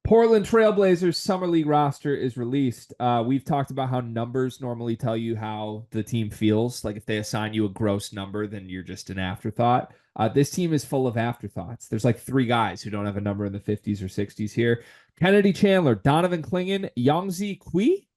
Portland Trailblazers Summer League roster is released. We've talked about how numbers normally tell you how the team feels. Like if they assign you a gross number, then you're just an afterthought. This team is full of afterthoughts. There's like three guys who don't have a number in the 50s or 60s here. Kennedy Chandler, Donovan Clingan, Youngzi Kui.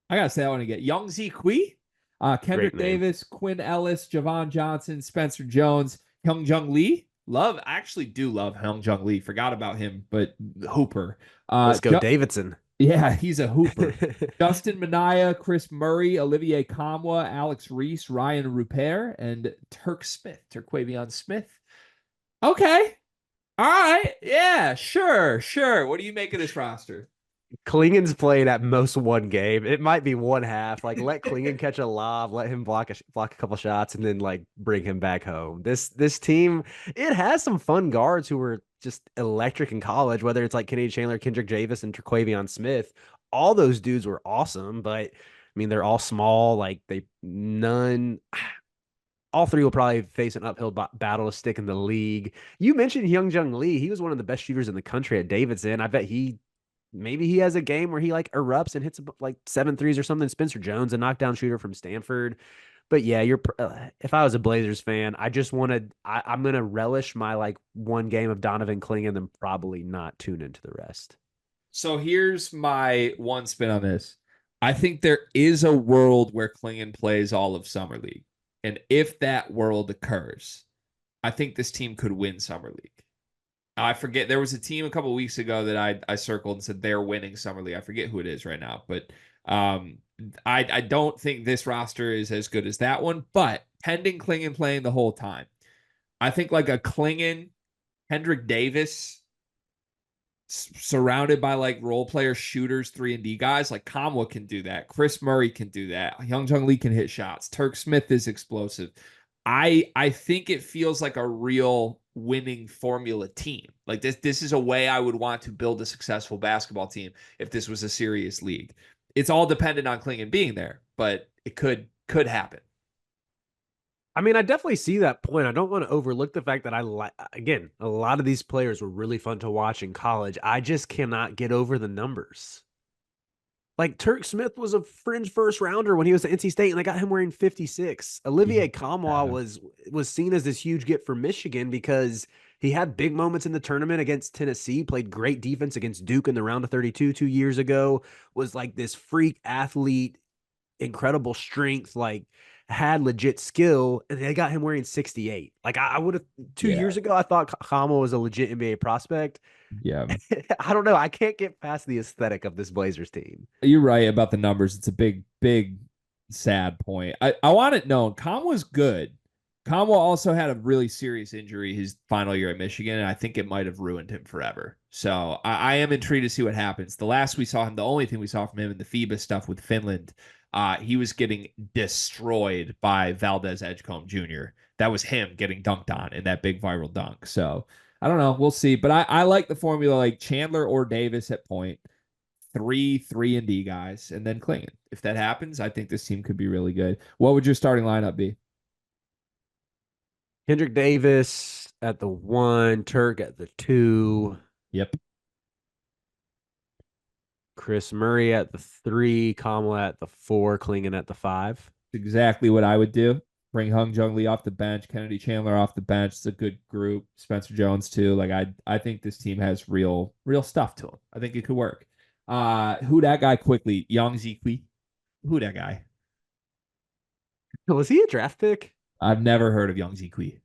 I gotta say that one again. Youngzi Kui, Great Kendrick name. Davis, Quinn Ellis, Javon Johnson, Spencer Jones, Hyung Jung Lee. I actually do love Hyung Jung Lee. Forgot about him, but Hooper. Let's go, Davidson. Yeah, he's a Hooper. Justin Minaya, Chris Murray, Olivier Kamwa, Alex Reese, Ryan Rupert, and Turquavion Smith. Okay. All right. Yeah, sure. What do you make of this roster? Klingen's played at most one game. It might be one half. Like let Klingen catch a lob, let him block a couple shots, and then like bring him back home. This team, it has some fun guards who were just electric in college. Whether it's like Kennedy Chandler, Kendrick Davis, and Traquavion Smith, all those dudes were awesome. But I mean, they're all small. Like they none. All three will probably face an uphill battle to stick in the league. You mentioned Hyung Jung Lee. He was one of the best shooters in the country at Davidson. I bet maybe he has a game where he like erupts and hits like 7 threes or something. Spencer Jones, a knockdown shooter from Stanford. But yeah, if I was a Blazers fan, I just wanted, I'm going to relish my like one game of Donovan Clingan and probably not tune into the rest. So here's my one spin on this. I think there is a world where Klingon plays all of Summer League. And if that world occurs, I think this team could win Summer League. I forget. There was a team a couple of weeks ago that I circled and said they're winning Summer League. I forget who it is right now, but I don't think this roster is as good as that one. But pending Klingon playing the whole time, I think like a Klingon, Hendrick Davis, surrounded by like role player shooters, 3-and-D guys like Kamwa can do that. Chris Murray can do that. Hyung Jung Lee can hit shots. Turk Smith is explosive. I think it feels like a real winning formula team. Like this is a way I would want to build a successful basketball team if this was a serious league. It's all dependent on Klingon being there, but it could happen. I mean, I definitely see that point. I don't want to overlook the fact that again, a lot of these players were really fun to watch in college. I just cannot get over the numbers. Like Turk Smith was a fringe first rounder when he was at NC State, and they got him wearing 56. Olivier Kamwa was seen as this huge get for Michigan because he had big moments in the tournament against Tennessee, played great defense against Duke in the round of 32 2 years ago, was like this freak athlete, incredible strength, like had legit skill, and they got him wearing 68. Like I would have 2 years ago, I thought Kamwa was a legit NBA prospect. Yeah. I don't know. I can't get past the aesthetic of this Blazers team. You're right about the numbers. It's a big, sad point. I want it known. Khan was good. Conwell also had a really serious injury his final year at Michigan, and I think it might have ruined him forever. So I am intrigued to see what happens. The last we saw him, the only thing we saw from him in the FIBA stuff with Finland, he was getting destroyed by Valdez Edgecombe Jr. That was him getting dunked on in that big viral dunk. So I don't know. We'll see. But I like the formula like Chandler or Davis at point, 3-and-D guys, and then Klingon. If that happens, I think this team could be really good. What would your starting lineup be? Kendrick Davis at the 1, Turk at the 2. Yep. Chris Murray at the 3, Kamala at the 4, Klingon at the 5. Exactly what I would do. Bring Hung Jung Lee off the bench, Kennedy Chandler off the bench. It's a good group. Spencer Jones too. Like I think this team has real stuff to them. I think it could work. Who that guy quickly? Yang Zikwi. Who that guy? Was he a draft pick? I've never heard of Yang Zikwi.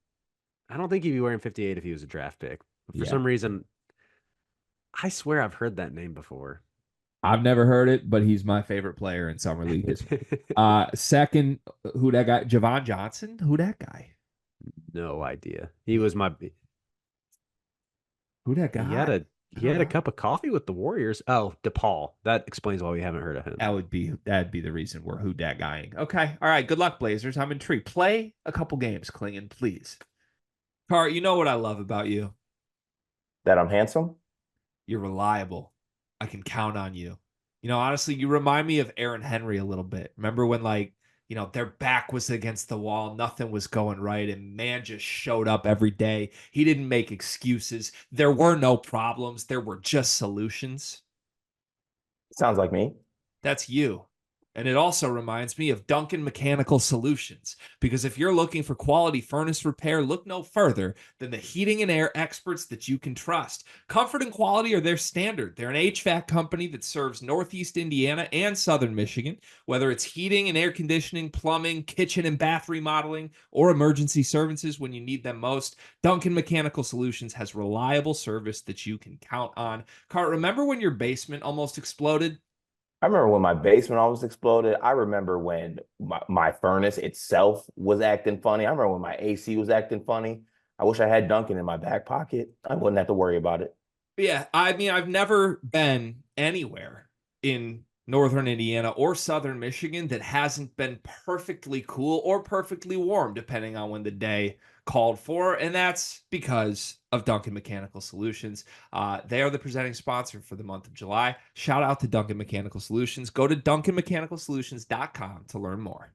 I don't think he'd be wearing 58 if he was a draft pick. But for Yeah. some reason, I swear I've heard that name before. I've never heard it, but he's my favorite player in summer league history. Second, who that guy? Javon Johnson. Who that guy? No idea. He was my. Who that guy? He had a cup of coffee with the Warriors. Oh, DePaul. That explains why we haven't heard of him. That'd be the reason we're who that guying. Okay. All right. Good luck, Blazers. I'm intrigued. Play a couple games, Klingon, please. Car, you know what I love about you? That I'm handsome? You're reliable. I can count on you. You know, honestly, you remind me of Aaron Henry a little bit. Remember when like their back was against the wall, nothing was going right, and man just showed up every day. He didn't make excuses. There were no problems, there were just solutions. Sounds like me. That's you. And it also reminds me of Duncan Mechanical Solutions, because if you're looking for quality furnace repair, look no further than the heating and air experts that you can trust. Comfort and quality are their standard. They're an HVAC company that serves Northeast Indiana and Southern Michigan, whether it's heating and air conditioning, plumbing, kitchen and bath remodeling, or emergency services when you need them most. Duncan Mechanical Solutions has reliable service that you can count on. Cart, remember when your basement almost exploded? I remember when my basement almost exploded. I remember when my furnace itself was acting funny. I remember when my AC was acting funny. I wish I had Duncan in my back pocket. I wouldn't have to worry about it. Yeah, I mean, I've never been anywhere in northern Indiana or southern Michigan that hasn't been perfectly cool or perfectly warm, depending on when the day called for. And that's because of Duncan Mechanical Solutions. They are the presenting sponsor for the month of July. Shout out to Duncan Mechanical Solutions. Go to duncanmechanicalsolutions.com to learn more.